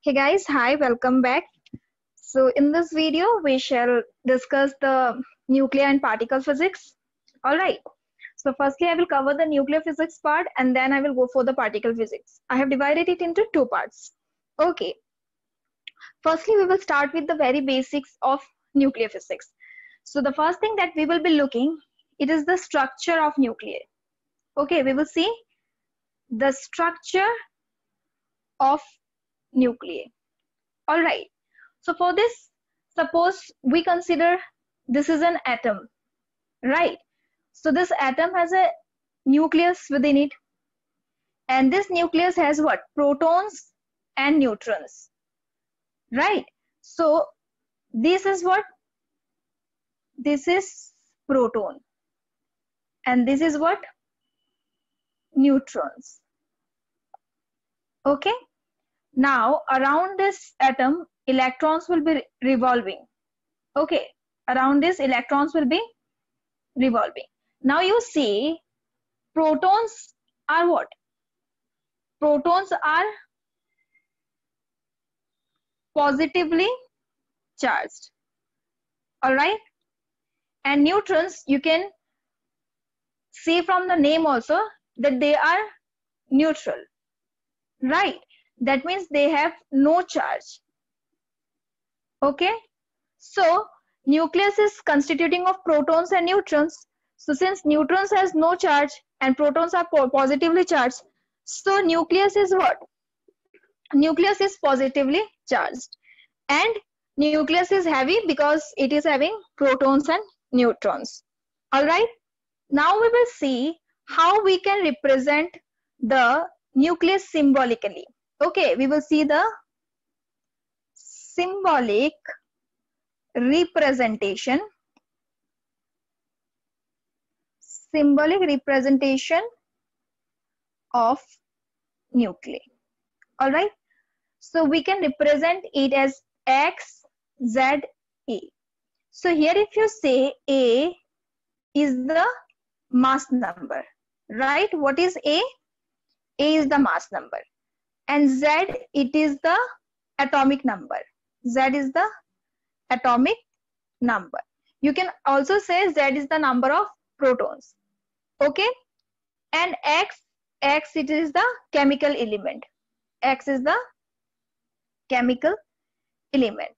Hey guys, hi, welcome back. So in this video, we shall discuss the nuclear and particle physics. All right. So firstly, I will cover the nuclear physics part and then I will go for the particle physics. I have divided it into two parts. Okay. Firstly, we will start with the very basics of nuclear physics. So the first thing that we will be looking, it is the structure of nuclei. Okay, we will see the structure of nuclei. All right. So for this, suppose we consider this is an atom, right? So this atom has a nucleus within it. And this nucleus has what? Protons and neutrons, right? So this is what? This is proton. And this is what? Neutrons. Okay. Now around this atom, electrons will be revolving. Okay. Around this, electrons will be revolving. Now you see protons are what? Protons are positively charged. All right. And neutrons, you can see from the name also that they are neutral. Right. That means they have no charge. Okay. So nucleus is constituting of protons and neutrons. So since neutrons has no charge and protons are positively charged, so nucleus is what? Nucleus is positively charged. And nucleus is heavy because it is having protons and neutrons. All right. Now we will see how we can represent the nucleus symbolically. Okay, we will see the symbolic representation. Symbolic representation of nuclei. All right. So we can represent it as X, Z, A. So here if you say A is the mass number, right? What is A? A is the mass number. And Z, it is the atomic number. Z is the atomic number. You can also say Z is the number of protons. Okay. And X it is the chemical element. X is the chemical element.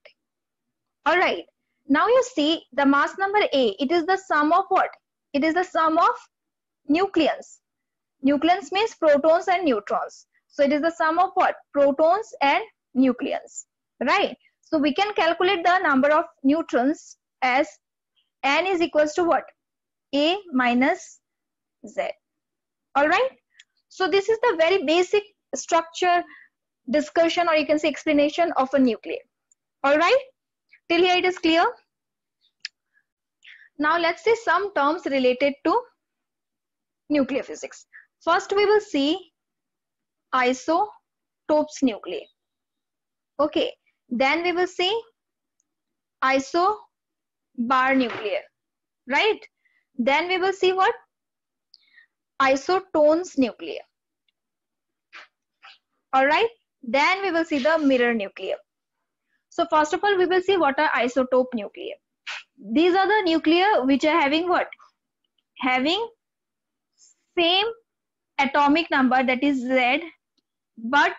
All right. Now you see the mass number A, it is the sum of what? It is the sum of nucleons. Nucleons means protons and neutrons. So it is the sum of what? Protons and nucleons, right? So we can calculate the number of neutrons as N is equals to what? A minus Z. All right. So this is the very basic structure discussion, or you can say explanation of a nucleus. All right. Till here it is clear. Now let's see some terms related to nuclear physics. First we will see isotopes nuclei. Okay. Then we will see isobar nuclei. Right. Then we will see what? Isotones nuclei. All right. Then we will see the mirror nuclei. So first of all, we will see what are isotope nuclei. These are the nuclei which are having what? Having same atomic number, that is Z, but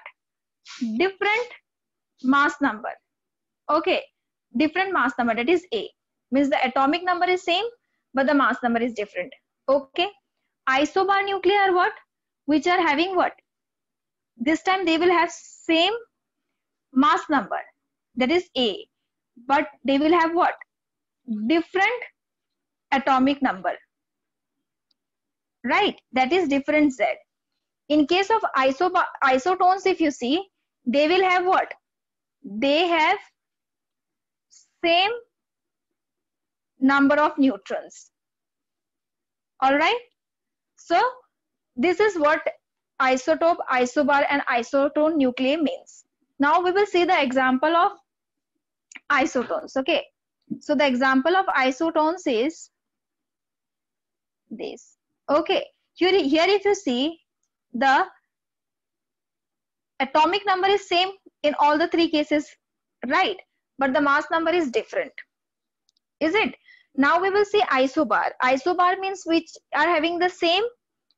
different mass number. Okay. Different mass number, that is A. Means the atomic number is same, but the mass number is different. Okay. Isobar nuclei are what? Which are having what? This time they will have same mass number, that is A, but they will have what? Different atomic number, right? That is different Z. In case of isotones, if you see, they will have what? They have same number of neutrons. All right. So this is what isotope, isobar and isotone nuclei means. Now we will see the example of isotones. Okay. So the example of isotones is this. Okay. Here if you see, the atomic number is same in all the three cases, right? But the mass number is different, is it? Now we will see isobar. Isobar means which are having the same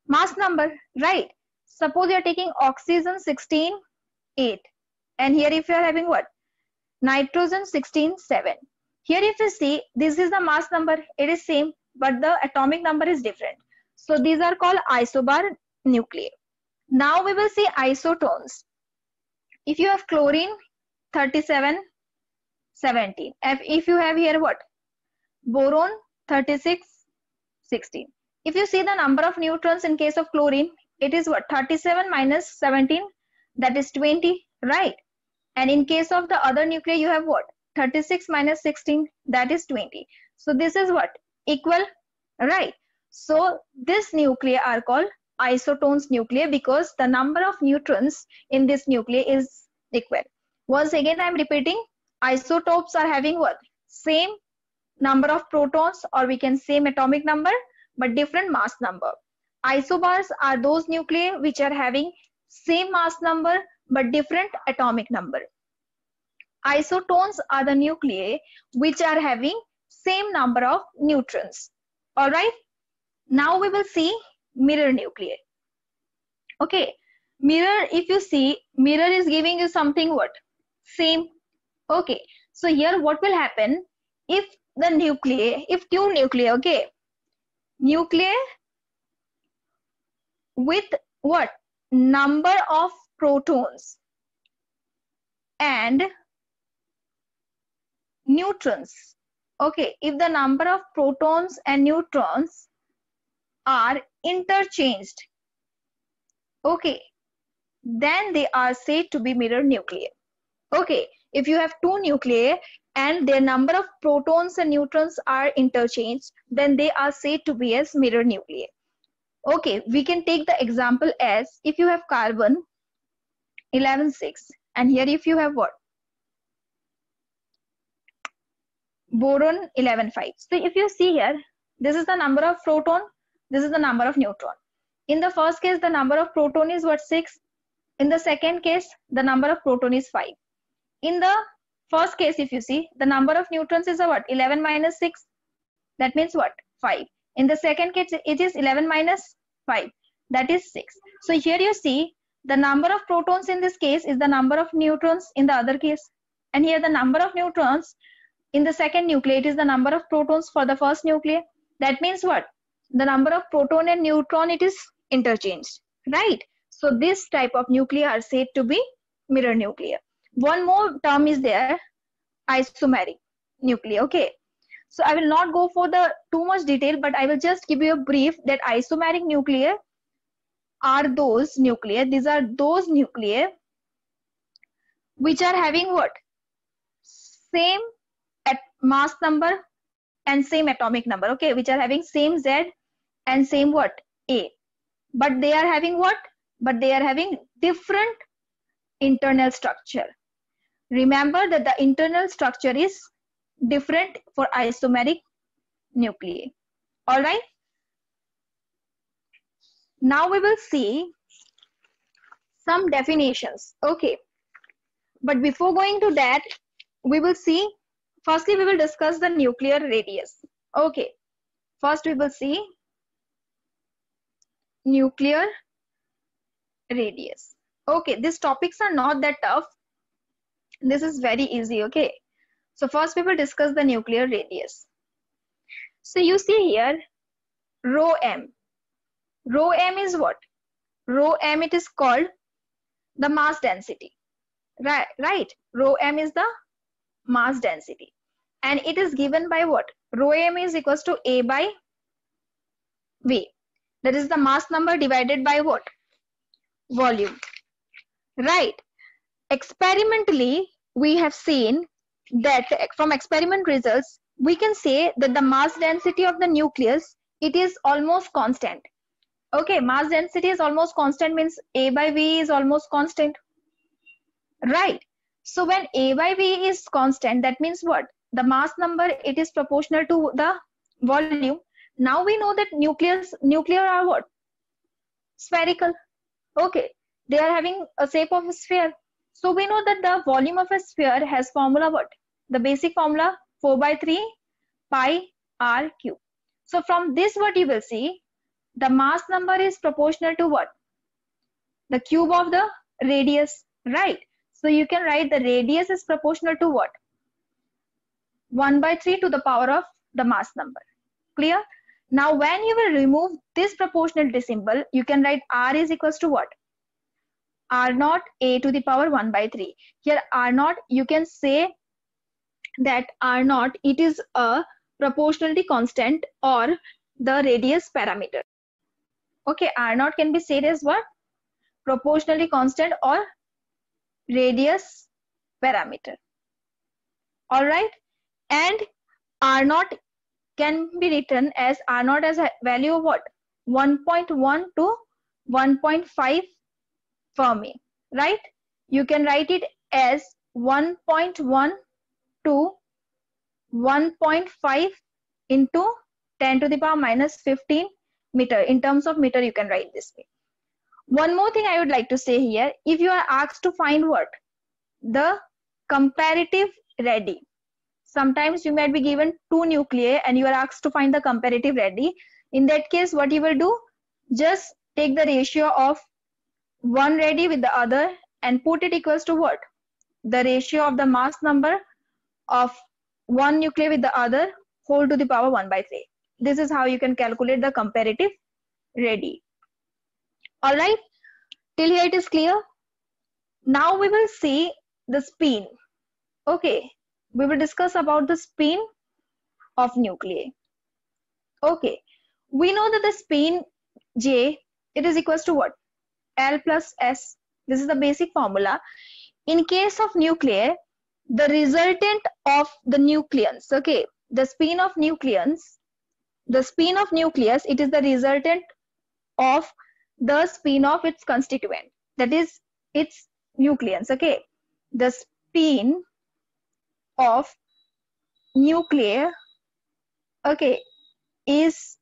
mass number, right? Suppose you are taking oxygen 16, 8, and here if you are having what? Nitrogen 16, 7. Here if you see, this is the mass number, it is same, but the atomic number is different. So these are called isobar nuclei. Now we will see isotones. If you have chlorine 37, 17. If you have here what? Boron 36, 16. If you see the number of neutrons in case of chlorine, it is what? 37 minus 17, that is 20, right? And in case of the other nuclei, you have what? 36 minus 16, that is 20. So this is what? Equal, right? So this nuclei are called isotones nuclei because the number of neutrons in this nuclei is equal. Once again, I am repeating, isotopes are having what? Same number of protons, or we can say atomic number, but different mass number. Isobars are those nuclei which are having same mass number but different atomic number. Isotones are the nuclei which are having same number of neutrons. All right. Now we will see mirror nuclei. Okay. Mirror, if you see, mirror is giving you something what? Same. Okay. So here what will happen if the nuclei, if two nuclei, okay, nuclei with what? Number of protons and neutrons. Okay, if the number of protons and neutrons are interchanged, okay, then they are said to be mirror nuclei. Okay, if you have two nuclei and their number of protons and neutrons are interchanged, then they are said to be as mirror nuclei. Okay, we can take the example as if you have carbon 11, 6, and here if you have what? Boron 11, 5. So if you see here, this is the number of proton, this is the number of neutron. In the first case, the number of proton is what? 6. In the second case, the number of proton is 5. In the first case, if you see, the number of neutrons is a what? 11 minus 6. That means what? 5. In the second case, it is 11 minus 5. That is 6. So here you see, the number of protons in this case is the number of neutrons in the other case. And here the number of neutrons in the second nuclei, it is the number of protons for the first nuclei. That means what? The number of proton and neutron, it is interchanged, right? So this type of nuclei are said to be mirror nuclei. One more term is there, isomeric nuclei. Okay. So I will not go for the too much detail, but I will just give you a brief that isomeric nuclei are those nuclei. These are those nuclei which are having what? Same mass number and same atomic number. Okay, which are having same Z and same what? A. But they are having what? But they are having different internal structure. Remember that the internal structure is different for isomeric nuclei. All right. Now we will see some definitions. Okay. But before going to that, we will see, firstly, we will discuss the nuclear radius. Okay. First, we will see nuclear radius. Okay. These topics are not that tough. This is very easy. Okay. So first we will discuss the nuclear radius. So you see here, rho m. Rho m is what? Rho m, it is called the mass density. Right. Rho m is the mass density. And it is given by what? Rho m is equals to A by V. That is the mass number divided by what? Volume. Right. Experimentally, we have seen that from experiment results, we can say that the mass density of the nucleus, it is almost constant. Okay, mass density is almost constant means A by V is almost constant. Right. So when A by V is constant, that means what? The mass number, it is proportional to the volume. Now we know that nuclear are what? Spherical. Okay. They are having a shape of a sphere. So we know that the volume of a sphere has formula what? The basic formula 4/3 pi r cube. So from this what you will see, the mass number is proportional to what? The cube of the radius, right? So you can write the radius is proportional to what? 1/3 to the power of the mass number. Clear? Now when you will remove this proportionality symbol, you can write r is equals to what? R naught a to the power 1/3. Here R naught, you can say that R naught, it is a proportionality constant or the radius parameter. Okay, R naught can be said as what? Proportionality constant or radius parameter. All right, and R naught can be written as R naught as a value of what? 1.1 to 1.5 Fermi, right? You can write it as 1.1 to 1.5 into 10 to the power minus 15 meter. In terms of meter, you can write this way. One more thing I would like to say here, if you are asked to find what? The comparative radii. Sometimes you might be given two nuclei and you are asked to find the comparative radii. In that case, what you will do? Just take the ratio of one radii with the other and put it equals to what? The ratio of the mass number of one nuclei with the other whole to the power 1/3. This is how you can calculate the comparative radii. All right, till here it is clear. Now we will see the spin. Okay, we will discuss about the spin of nuclei. Okay, we know that the spin J, it is equals to what? L plus S. This is the basic formula. In case of nuclei, the resultant of the nucleons, okay, the spin of nucleons, it is the resultant of the spin of its constituent, that is its nucleons, okay. The spin of nuclei, okay, is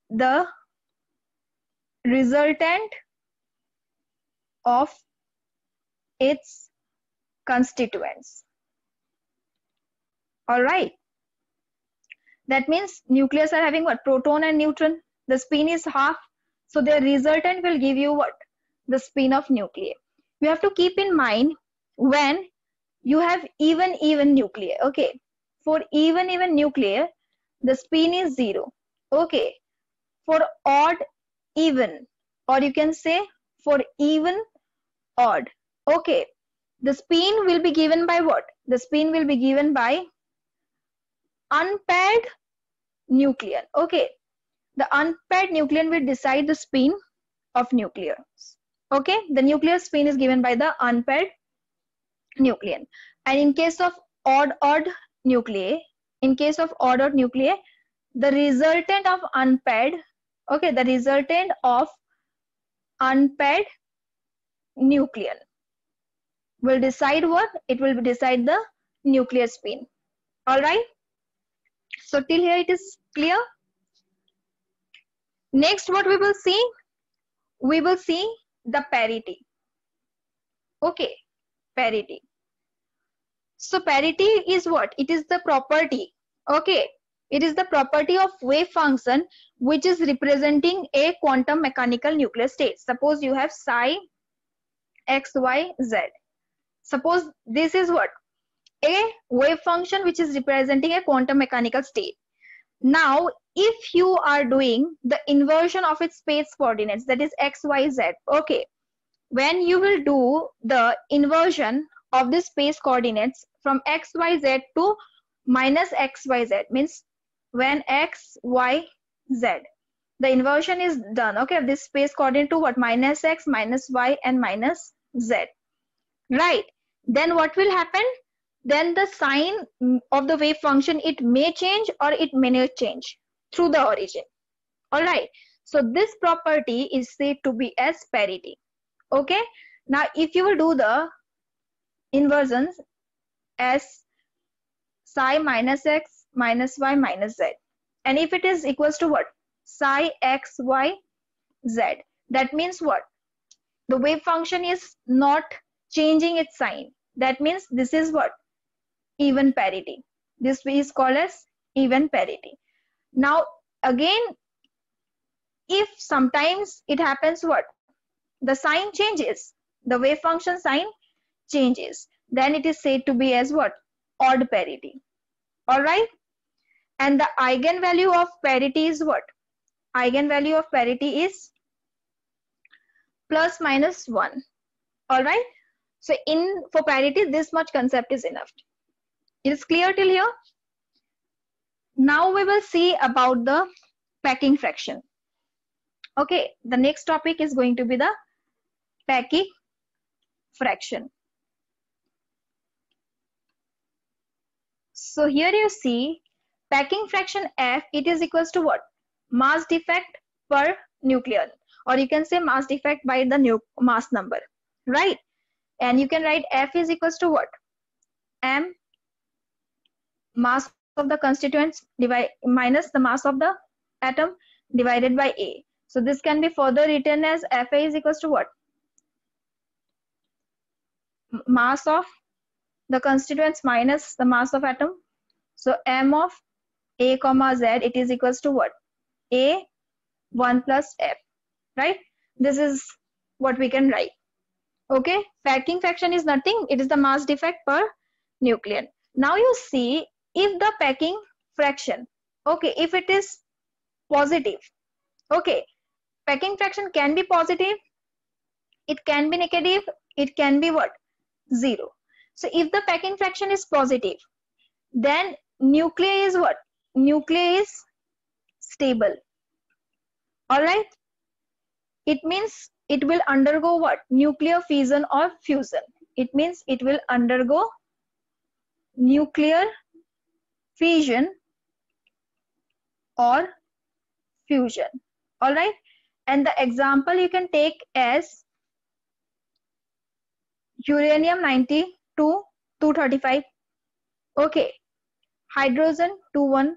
the resultant of its constituents. All right, that means nucleus are having what? Proton and neutron. The spin is half, so their resultant will give you what? The spin of nuclei. You have to keep in mind when you have even nuclei, okay. For even nuclei, the spin is 0, okay. For odd even, or you can say for even odd, okay, the spin will be given by what? The spin will be given by unpaired nucleon, okay. The unpaired nucleon will decide the spin of nucleus, okay. The nuclear spin is given by the unpaired nucleon. And in case of odd nuclei, the resultant of unpaired, okay, the resultant of unpaired nucleon will decide what? It will decide the nuclear spin. All right, so till here it is clear. Next, what we will see? We will see the parity. Okay, parity. So parity is what? It is the property, okay. It is the property of wave function which is representing a quantum mechanical nuclear state. Suppose you have psi x, y, z. Suppose this is what? A wave function which is representing a quantum mechanical state. Now, if you are doing the inversion of its space coordinates, that is x, y, z, okay. When you will do the inversion of the space coordinates from x, y, z to minus x, y, z, means when x, y, z, the inversion is done, okay, of this space coordinate to what? Minus x, minus y, and minus z, right? Then what will happen? Then the sign of the wave function, it may change or it may not change through the origin. All right, so this property is said to be as parity, okay. Now if you will do the inversions as psi minus x minus y minus z, and if it is equals to what? Psi x, y, z, that means what? The wave function is not changing its sign. That means this is what? Even parity. This is called as even parity. Now again, if sometimes it happens what? The sign changes. The wave function sign changes. Then it is said to be as what? Odd parity. Alright? And the eigenvalue of parity is what? Eigenvalue of parity is plus minus 1. Alright? So for parity, this much concept is enough. It is clear till here? Now we will see about the packing fraction. Okay, the next topic is going to be the packing fraction. So here you see packing fraction F, it is equals to what? Mass defect per nucleon, or you can say mass defect by the mass number, right? And you can write F is equals to what? M mass of the constituents minus the mass of the atom divided by A. So this can be further written as Fa is equals to what? Mass of the constituents minus the mass of atom. So M of A comma Z, it is equals to what? A 1 plus F, right? This is what we can write. Okay, packing fraction is nothing. It is the mass defect per nucleon. Now you see if the packing fraction, okay, if it is positive, okay, packing fraction can be positive, it can be negative, it can be what? 0. So if the packing fraction is positive, then nuclei is what? Nuclei is stable. Alright? It means it will undergo what? Nuclear fission or fusion. It means it will undergo nuclear fission or fusion. Alright? And the example you can take as uranium-90 to 235. Okay. Hydrogen 21.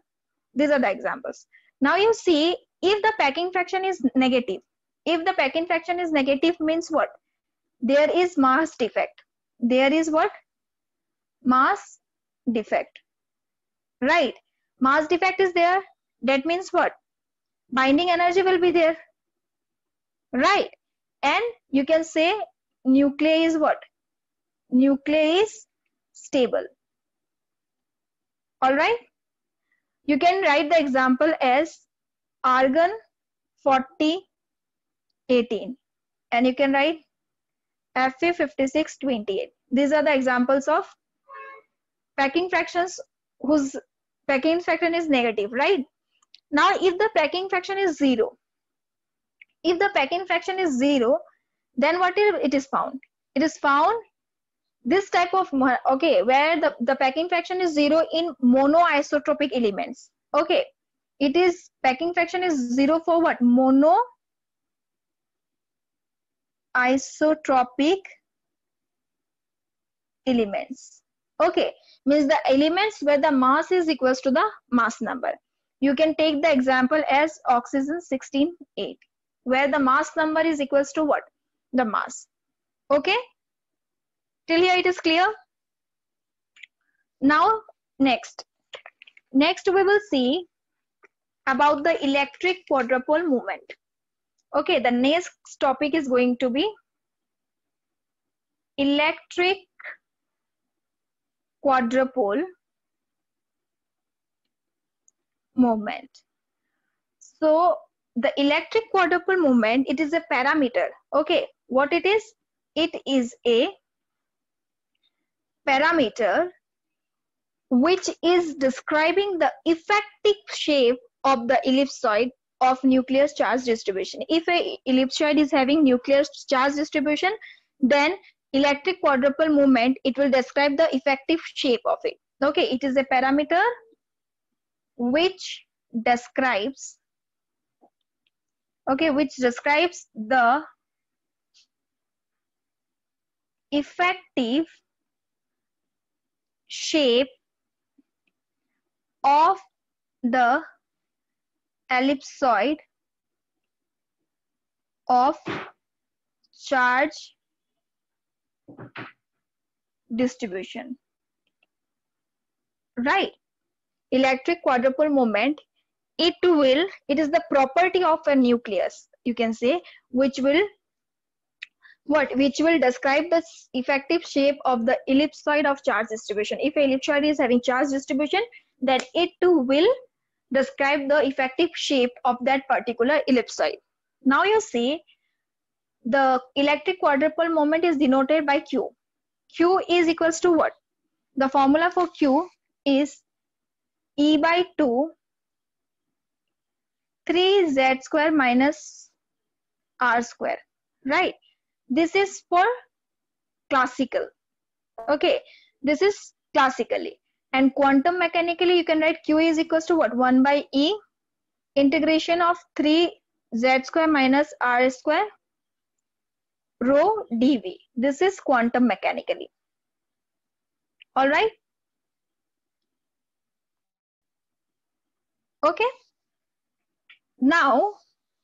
These are the examples. Now you see if the packing fraction is negative. If the packing fraction is negative means what? There is mass defect. There is what? Mass defect. Right. Mass defect is there. That means what? Binding energy will be there. Right. And you can say nuclei is what? Nuclei is stable. Alright. You can write the example as argon 4018 and you can write Fe 5628. These are the examples of packing fractions whose packing fraction is negative, right? Now if the packing fraction is 0, if the packing fraction is 0, then what it is found? It is found this type of, okay, where the packing fraction is 0 in monoisotropic elements. Okay, it is packing fraction is 0 for what? Monoisotropic elements. Okay, means the elements where the mass is equals to the mass number. You can take the example as oxygen 16-8, where the mass number is equals to what? The mass. Okay, till here it is clear. Now next we will see about the electric quadrupole movement. Okay, the next topic is going to be electric quadrupole movement. So the electric quadrupole movement, it is a parameter. Okay, what it is? It is a parameter which is describing the effective shape of the ellipsoid of nuclear charge distribution. If a ellipsoid is having nuclear charge distribution, then electric quadrupole movement, it will describe the effective shape of it. Okay, it is a parameter which describes, okay, which describes the effective shape of the ellipsoid of charge distribution, right? Electric quadrupole moment, it is the property of a nucleus, you can say, which will describe the effective shape of the ellipsoid of charge distribution. If a ellipsoid is having charge distribution, then it too will describe the effective shape of that particular ellipsoid. Now you see the electric quadrupole moment is denoted by Q. Q is equals to what? The formula for Q is E by 2 3z square minus r square, right? This is for classical. Okay, this is classically. And quantum mechanically, you can write Q is equals to what? 1 by E integration of 3z square minus r square rho dV. This is quantum mechanically. All right. Okay. Now,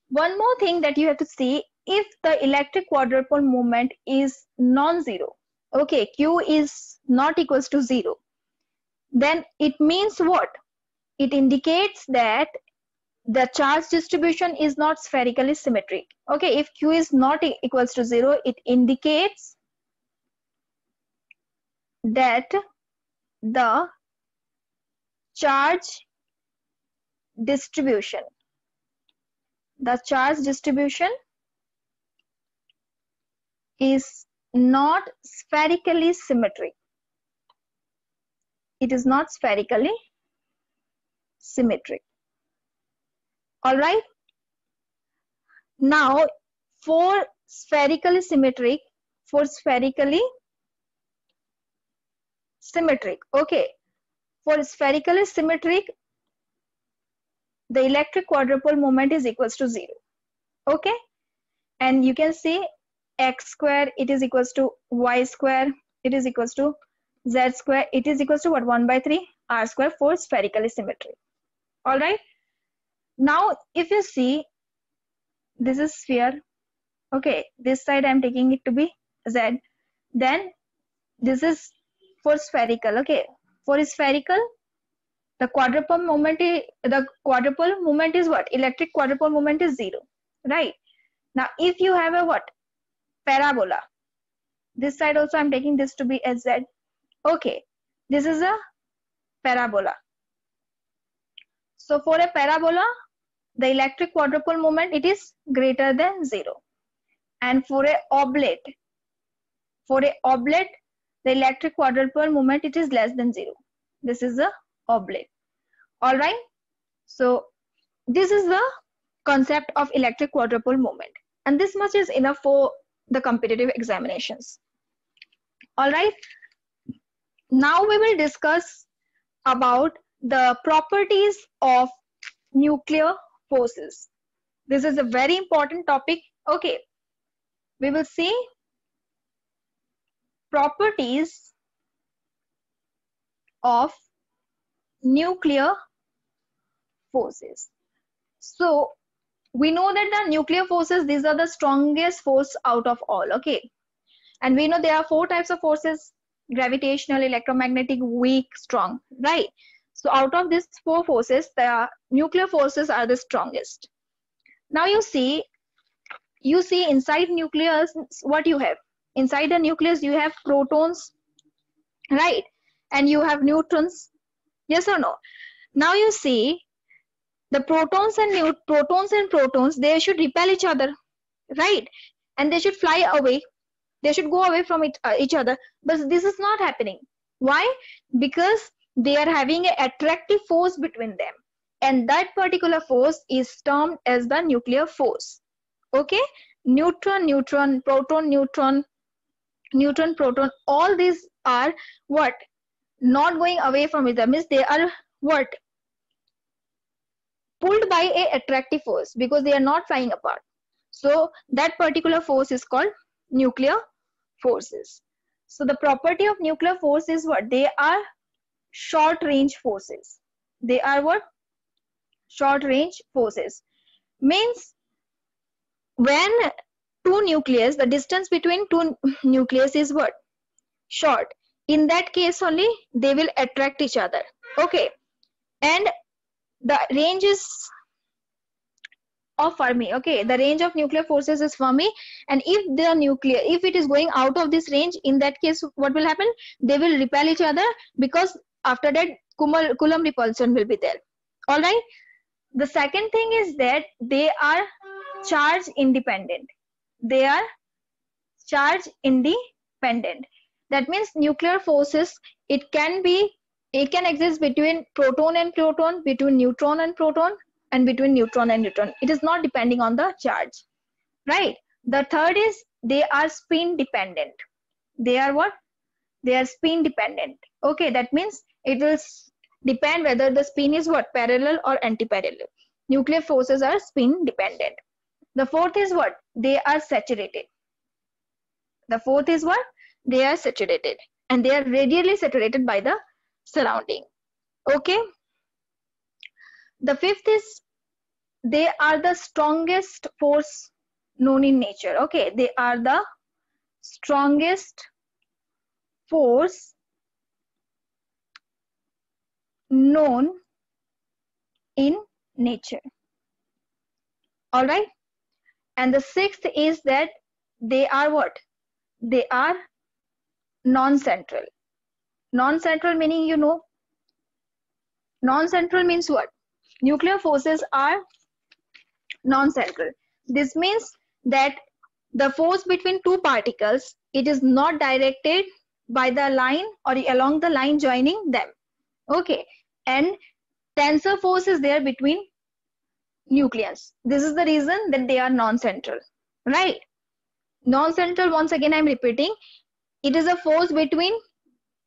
one more thing that you have to see, if the electric quadrupole moment is non-zero, okay, Q is not equals to 0, then it means what? It indicates that the charge distribution is not spherically symmetric. Okay, if Q is not equals to 0, it indicates that the charge distribution is not spherically symmetric. It is not spherically symmetric. All right. Now, for spherically symmetric, okay, for spherically symmetric, the electric quadrupole moment is equals to 0. Okay, and you can see x square, it is equals to y square, it is equals to z square, it is equals to what? 1 by 3 r square for spherically symmetric. All right. Now, if you see, this is sphere. Okay, this side I'm taking it to be z. Then this is for spherical. Okay, for spherical, the quadrupole moment is what? Electric quadrupole moment is 0, right? Now, if you have a what? Parabola. This side also I'm taking this to be as z. Okay, this is a parabola. So for a parabola, the electric quadrupole moment, it is greater than 0. And for a oblate, the electric quadrupole moment, it is less than 0. This is a oblate. All right. So this is the concept of electric quadrupole moment. And this much is enough for the competitive examinations. All right. Now we will discuss about the properties of nuclear forces. This is a very important topic. Okay, we will see properties of nuclear forces. So we know that the nuclear forces, these are the strongest force out of all. Okay, and we know there are 4 types of forces: gravitational, electromagnetic, weak, strong, right? So out of these 4 forces, the nuclear forces are the strongest. Now you see inside nucleus, what you have? Inside the nucleus, you have protons, right? And you have neutrons, yes or no? Now you see the protons and protons, they should repel each other, right? And they should fly away. They should go away from each other. But this is not happening. Why? Because they are having an attractive force between them. And that particular force is termed as the nuclear force. Okay? Neutron, neutron, proton, neutron, neutron, proton, all these are what? Not going away from each other. Means they are what? Pulled by a attractive force, because they are not flying apart. So that particular force is called nuclear forces. So the property of nuclear force is what? They are short range forces. They are what? Short range forces. Means when 2 two nucleus, the distance between two nucleus is what? Short. In that case only they will attract each other. Okay, and the range is of Fermi. Okay, the range of nuclear forces is Fermi, and if it is going out of this range, in that case what will happen? They will repel each other, because after that Coulomb repulsion will be there. All right. The second thing is that they are charge independent. They are charge independent. That means nuclear forces, it can exist between proton and proton, between neutron and proton, and between neutron and neutron. It is not depending on the charge, right? The third is they are spin dependent. They are what? They are spin dependent. Okay, that means it will depend whether the spin is what? Parallel or anti-parallel. Nuclear forces are spin dependent. The fourth is what? They are saturated. The fourth is what? They are saturated, and they are radially saturated by the surrounding. Okay. The fifth is they are the strongest force known in nature. Okay, they are the strongest force known in nature. All right. And the sixth is that they are what? They are non-central. Non-central meaning, you know, non-central means what? Nuclear forces are non-central. This means that the force between two particles, it is not directed by the line or along the line joining them. Okay, and tensor force is there between nucleons. This is the reason that they are non-central, right? Non-central, once again I'm repeating, it is a force between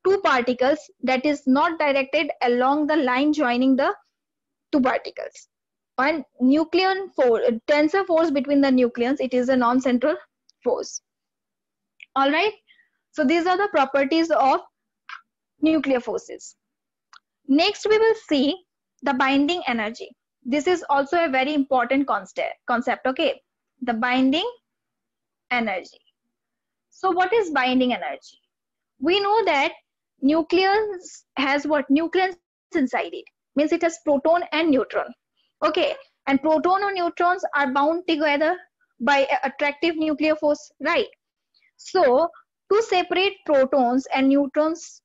two particles that is not directed along the line joining the two particles. And nucleon force, tensor force between the nucleons, it is a non-central force. All right. So these are the properties of nuclear forces. Next, we will see the binding energy. This is also a very important concept. Okay, the binding energy. So what is binding energy? We know that nucleus has what? Nucleus inside it. Means it has proton and neutron. Okay, and proton or neutrons are bound together by an attractive nuclear force, right? So to separate protons and neutrons,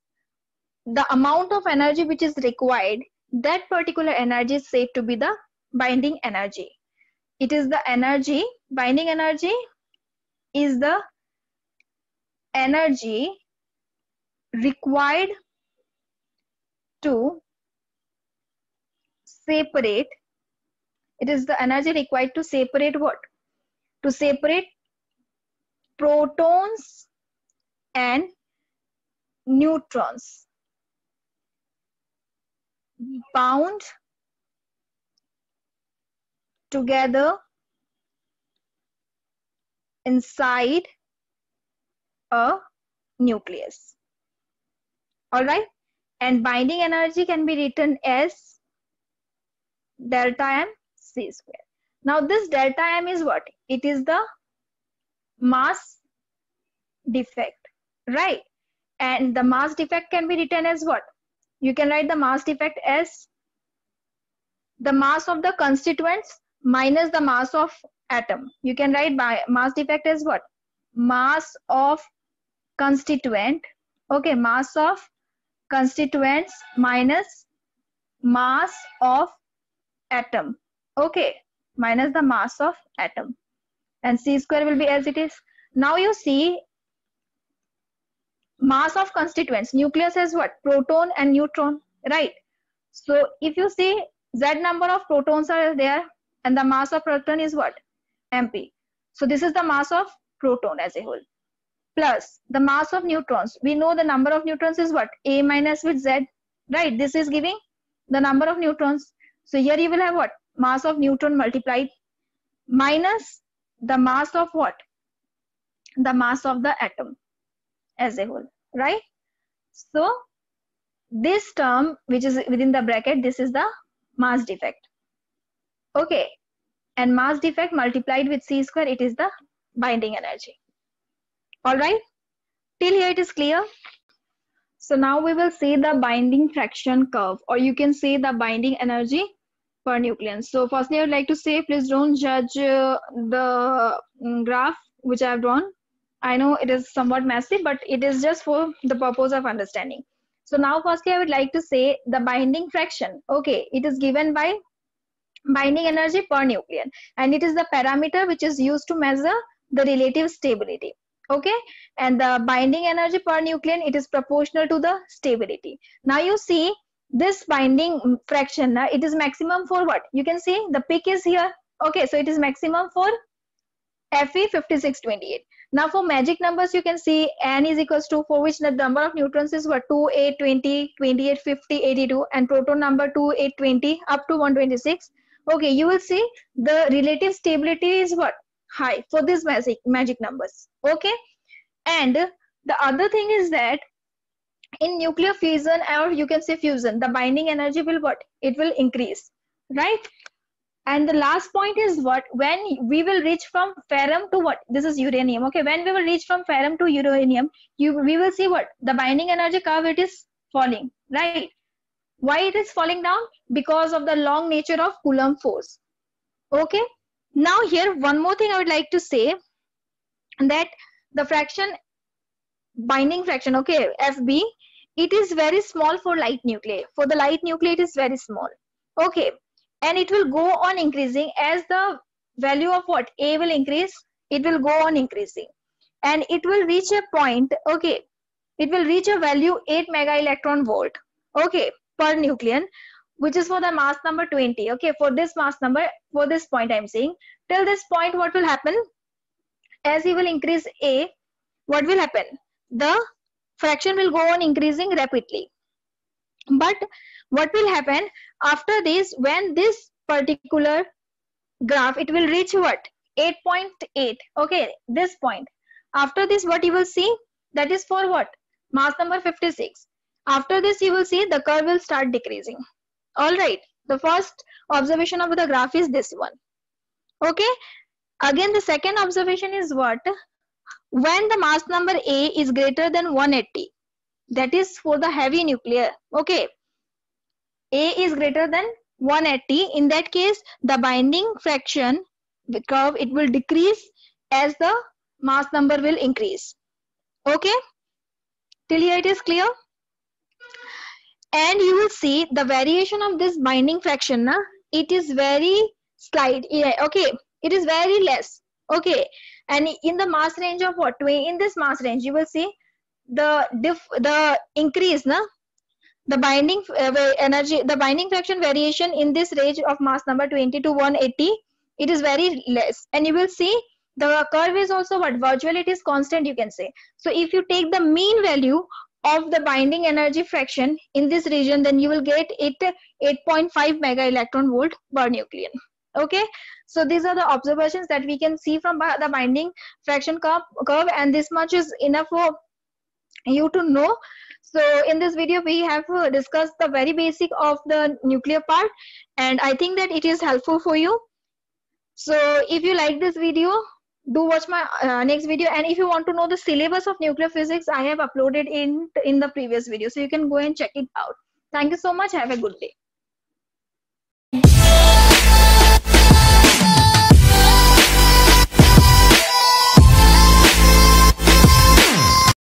the amount of energy which is required, that particular energy is said to be the binding energy. It is the energy, binding energy is the energy required to separate. It is the energy required to separate what? To separate protons and neutrons bound together inside a nucleus. All right, and binding energy can be written as delta m c square. Now this delta m is what? It is the mass defect, right? And the mass defect can be written as what? You can write the mass defect as the mass of the constituents minus the mass of atom. You can write by mass defect as what? Mass of constituent. Okay, mass of constituents minus mass of atom. Okay, minus the mass of atom, and c square will be as it is. Now you see mass of constituents. Nucleus has what? Proton and neutron, right? So if you see z number of protons are there, and the mass of proton is what? MP. So this is the mass of proton as a whole, plus the mass of neutrons. We know the number of neutrons is what? A minus with z, right? This is giving the number of neutrons. So here you will have what? Mass of neutron multiplied minus the mass of what? The mass of the atom as a whole, right? So this term which is within the bracket, this is the mass defect. Okay, and mass defect multiplied with c square, it is the binding energy. All right, till here it is clear. So now we will see the binding fraction curve, or you can say the binding energy per nucleon. So firstly, I would like to say, please don't judge the graph which I have drawn. I know it is somewhat messy, but it is just for the purpose of understanding. So now firstly, I would like to say the binding fraction. Okay, it is given by binding energy per nucleon, and it is the parameter which is used to measure the relative stability. Okay, and the binding energy per nucleon, it is proportional to the stability. Now you see this binding fraction, it is maximum for what? You can see the peak is here. Okay, so it is maximum for Fe 5628. Now for magic numbers, you can see N is equals to, for which the number of neutrons is what? 2, 8, 20, 28, 50, 82, and proton number 2, 8, 20 up to 126. Okay, you will see the relative stability is what? High for these magic numbers. Okay, and the other thing is that in nuclear fusion, or you can say fusion, the binding energy will what? It will increase, right? And the last point is what? When we will reach from ferrum to what? This is uranium. Okay, when we will reach from ferrum to uranium, we will see what? The binding energy curve, it is falling, right? Why it is falling down? Because of the long nature of Coulomb force. Okay, now here one more thing I would like to say, that the fraction, binding fraction, okay, FB, it is very small for light nuclei. For the light nuclei, it is very small. Okay, and it will go on increasing as the value of what? A will increase, it will go on increasing, and it will reach a point, okay, it will reach a value 8 mega electron volt, okay, per nucleon, which is for the mass number 20. Okay, for this mass number, for this point I'm saying, till this point what will happen? As you will increase A, what will happen? The fraction will go on increasing rapidly. But what will happen after this, when this particular graph, it will reach what? 8.8. Okay, this point. After this, what you will see? That is for what? Mass number 56. After this, you will see the curve will start decreasing. All right. The first observation of the graph is this one. Okay. Again, the second observation is what? When the mass number A is greater than 180, that is for the heavy nuclear. Okay, A is greater than 180. In that case, the binding fraction, the curve, it will decrease as the mass number will increase. Okay, till here it is clear. And you will see the variation of this binding fraction, it is very slight. Okay, it is very less. Okay, and in the mass range of what? In this mass range, you will see the increase, the binding energy, the binding fraction variation in this range of mass number 20 to 180, it is very less. And you will see the curve is also what? Virtually it is constant, you can say. So if you take the mean value of the binding energy fraction in this region, then you will get it 8.5 mega electron volt per nucleon. Okay, so these are the observations that we can see from the binding fraction curve, and this much is enough for you to know. So in this video we have discussed the very basic of the nuclear part, and I think that it is helpful for you. So if you like this video, do watch my next video, and if you want to know the syllabus of nuclear physics, I have uploaded in the previous video, so you can go and check it out. Thank you so much. Have a good day.